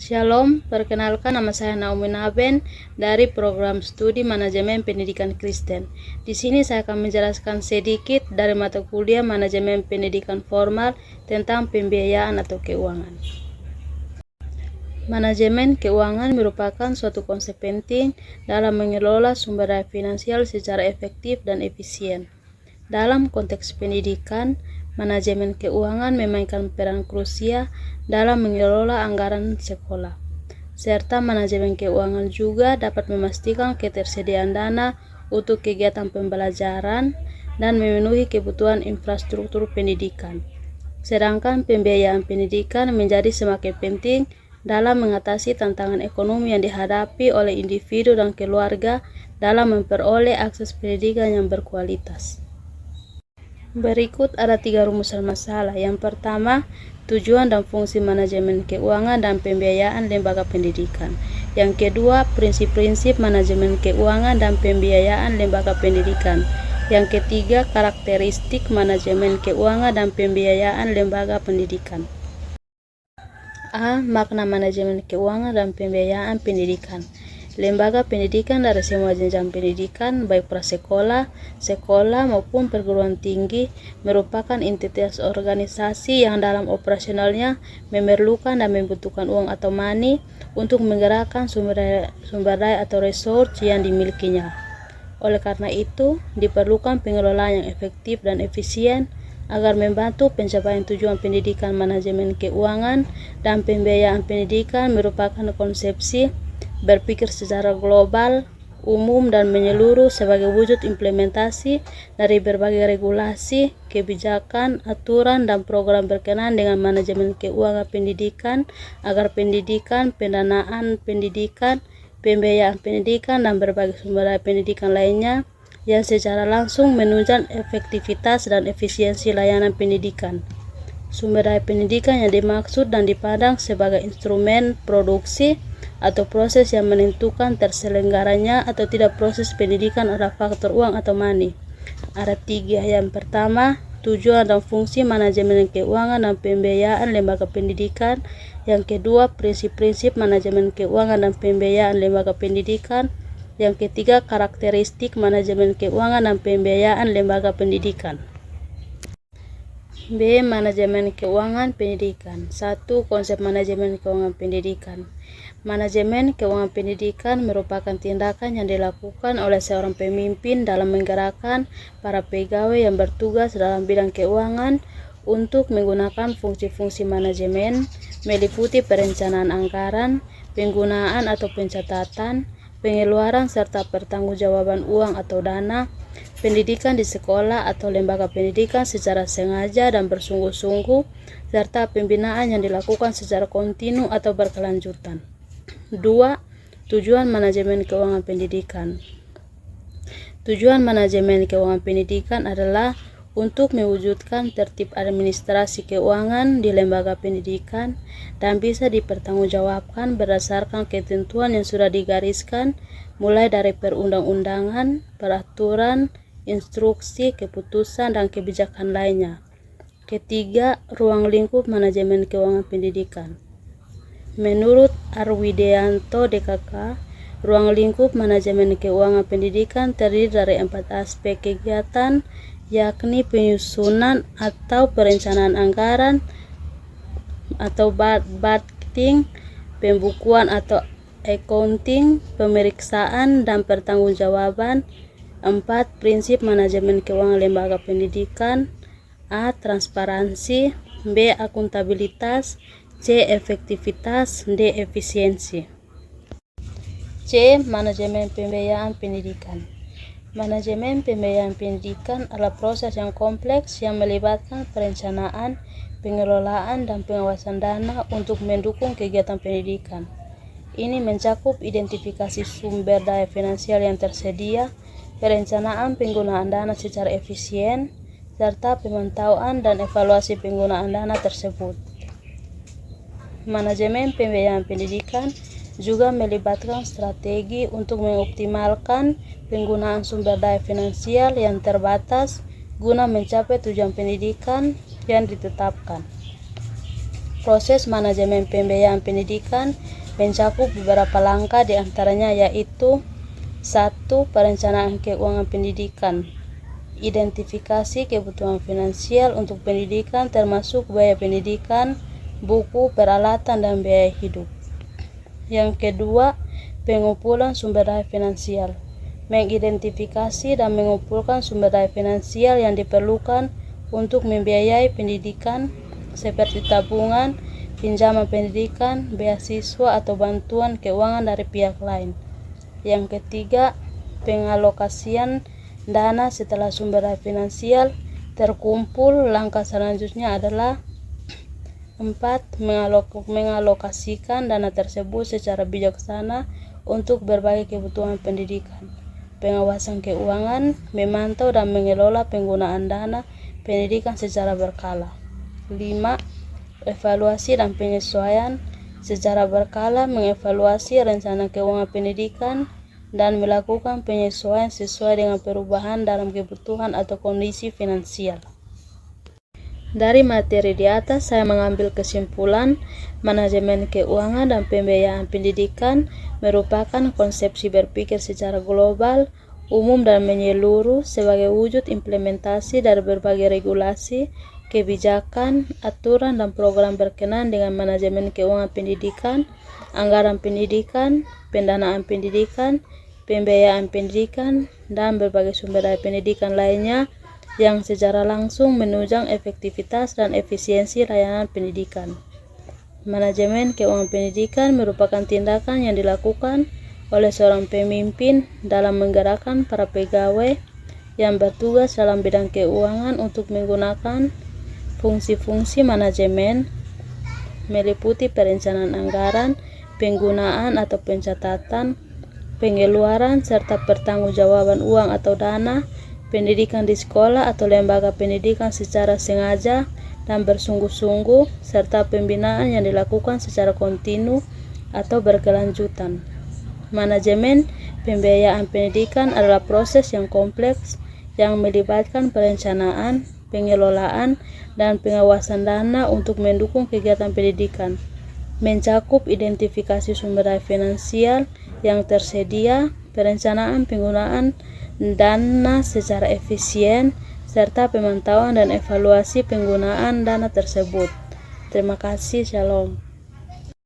Shalom, perkenalkan nama saya Naomi Naben dari program studi Manajemen Pendidikan Kristen. Di sini saya akan menjelaskan sedikit dari mata kuliah Manajemen Pendidikan Formal tentang pembiayaan atau keuangan. Manajemen keuangan merupakan suatu konsep penting dalam mengelola sumber daya finansial secara efektif dan efisien. Dalam konteks pendidikan, manajemen keuangan memainkan peran krusial dalam mengelola anggaran sekolah, serta manajemen keuangan juga dapat memastikan ketersediaan dana untuk kegiatan pembelajaran dan memenuhi kebutuhan infrastruktur pendidikan. Sedangkan pembiayaan pendidikan menjadi semakin penting dalam mengatasi tantangan ekonomi yang dihadapi oleh individu dan keluarga dalam memperoleh akses pendidikan yang berkualitas. Berikut ada 3 rumusan masalah. Yang pertama, tujuan dan fungsi manajemen keuangan dan pembiayaan lembaga pendidikan. Yang kedua, prinsip-prinsip manajemen keuangan dan pembiayaan lembaga pendidikan. Yang ketiga, karakteristik manajemen keuangan dan pembiayaan lembaga pendidikan. A. Makna manajemen keuangan dan pembiayaan pendidikan. Lembaga pendidikan dari semua jenjang pendidikan, baik prasekolah, sekolah maupun perguruan tinggi, merupakan entitas organisasi yang dalam operasionalnya memerlukan dan membutuhkan uang atau money untuk menggerakkan sumber daya atau resource yang dimilikinya. Oleh karena itu, diperlukan pengelolaan yang efektif dan efisien agar membantu pencapaian tujuan pendidikan. Manajemen keuangan dan pembiayaan pendidikan merupakan konsepsi berpikir secara global, umum, dan menyeluruh sebagai wujud implementasi dari berbagai regulasi, kebijakan, aturan, dan program berkenaan dengan manajemen keuangan pendidikan agar pendidikan, pendanaan pendidikan, pembiayaan pendidikan, dan berbagai sumber daya pendidikan lainnya yang secara langsung menunjang efektivitas dan efisiensi layanan pendidikan. Sumber daya pendidikan yang dimaksud dan dipandang sebagai instrumen produksi atau proses yang menentukan terselenggaranya atau tidak proses pendidikan adalah faktor uang atau money. Ada 3. Yang pertama, tujuan dan fungsi manajemen keuangan dan pembiayaan lembaga pendidikan. Yang kedua, prinsip-prinsip manajemen keuangan dan pembiayaan lembaga pendidikan. Yang ketiga, karakteristik manajemen keuangan dan pembiayaan lembaga pendidikan. B. Manajemen keuangan pendidikan. 1. Konsep manajemen keuangan pendidikan. Manajemen keuangan pendidikan merupakan tindakan yang dilakukan oleh seorang pemimpin dalam menggerakkan para pegawai yang bertugas dalam bidang keuangan untuk menggunakan fungsi-fungsi manajemen, meliputi perencanaan anggaran, penggunaan atau pencatatan, pengeluaran serta pertanggungjawaban uang atau dana, pendidikan di sekolah atau lembaga pendidikan secara sengaja dan bersungguh-sungguh, serta pembinaan yang dilakukan secara kontinu atau berkelanjutan. 2. Tujuan manajemen keuangan pendidikan. Tujuan manajemen keuangan pendidikan adalah untuk mewujudkan tertib administrasi keuangan di lembaga pendidikan dan bisa dipertanggungjawabkan berdasarkan ketentuan yang sudah digariskan mulai dari perundang-undangan, peraturan, instruksi, keputusan, dan kebijakan lainnya. Ketiga, ruang lingkup manajemen keuangan pendidikan. Menurut Arwideanto DKK, ruang lingkup manajemen keuangan pendidikan terdiri dari 4 aspek kegiatan, yakni penyusunan atau perencanaan anggaran atau budgeting, pembukuan atau accounting, pemeriksaan, dan pertanggungjawaban. 4. Prinsip manajemen keuangan lembaga pendidikan. A. Transparansi. B. Akuntabilitas. C. Efektivitas. D. Efisiensi. C. Manajemen pembiayaan pendidikan. Manajemen pembiayaan pendidikan adalah proses yang kompleks yang melibatkan perencanaan, pengelolaan, dan pengawasan dana untuk mendukung kegiatan pendidikan. Ini mencakup identifikasi sumber daya finansial yang tersedia, perencanaan penggunaan dana secara efisien, serta pemantauan dan evaluasi penggunaan dana tersebut. Manajemen pembiayaan pendidikan juga melibatkan strategi untuk mengoptimalkan penggunaan sumber daya finansial yang terbatas guna mencapai tujuan pendidikan yang ditetapkan. Proses manajemen pembiayaan pendidikan mencakup beberapa langkah, di antaranya yaitu 1. Perencanaan keuangan pendidikan. Identifikasi kebutuhan finansial untuk pendidikan termasuk biaya pendidikan, buku, peralatan, dan biaya hidup. Yang kedua, pengumpulan sumber daya finansial. Mengidentifikasi dan mengumpulkan sumber daya finansial yang diperlukan untuk membiayai pendidikan seperti tabungan, pinjaman pendidikan, beasiswa atau bantuan keuangan dari pihak lain. Yang ketiga, pengalokasian dana setelah sumber daya finansial terkumpul. Langkah selanjutnya adalah 4. Mengalokasikan dana tersebut secara bijaksana untuk berbagai kebutuhan pendidikan. Pengawasan keuangan, memantau dan mengelola penggunaan dana pendidikan secara berkala. 5. Evaluasi dan penyesuaian secara berkala, mengevaluasi rencana keuangan pendidikan dan melakukan penyesuaian sesuai dengan perubahan dalam kebutuhan atau kondisi finansial. Dari materi di atas, saya mengambil kesimpulan manajemen keuangan dan pembiayaan pendidikan merupakan konsepsi berpikir secara global, umum dan menyeluruh sebagai wujud implementasi dari berbagai regulasi, kebijakan, aturan, dan program berkenaan dengan manajemen keuangan pendidikan, anggaran pendidikan, pendanaan pendidikan, pembiayaan pendidikan, dan berbagai sumber daya pendidikan lainnya yang secara langsung menunjang efektivitas dan efisiensi layanan pendidikan. Manajemen keuangan pendidikan merupakan tindakan yang dilakukan oleh seorang pemimpin dalam menggerakkan para pegawai yang bertugas dalam bidang keuangan untuk menggunakan fungsi-fungsi manajemen meliputi perencanaan anggaran, penggunaan atau pencatatan, pengeluaran, serta pertanggungjawaban uang atau dana, pendidikan di sekolah atau lembaga pendidikan secara sengaja dan bersungguh-sungguh, serta pembinaan yang dilakukan secara kontinu atau berkelanjutan. Manajemen pembiayaan pendidikan adalah proses yang kompleks yang melibatkan perencanaan, pengelolaan, dan pengawasan dana untuk mendukung kegiatan pendidikan. Mencakup identifikasi sumber daya finansial yang tersedia, perencanaan penggunaan dana secara efisien, serta pemantauan dan evaluasi penggunaan dana tersebut. Terima kasih, Shalom.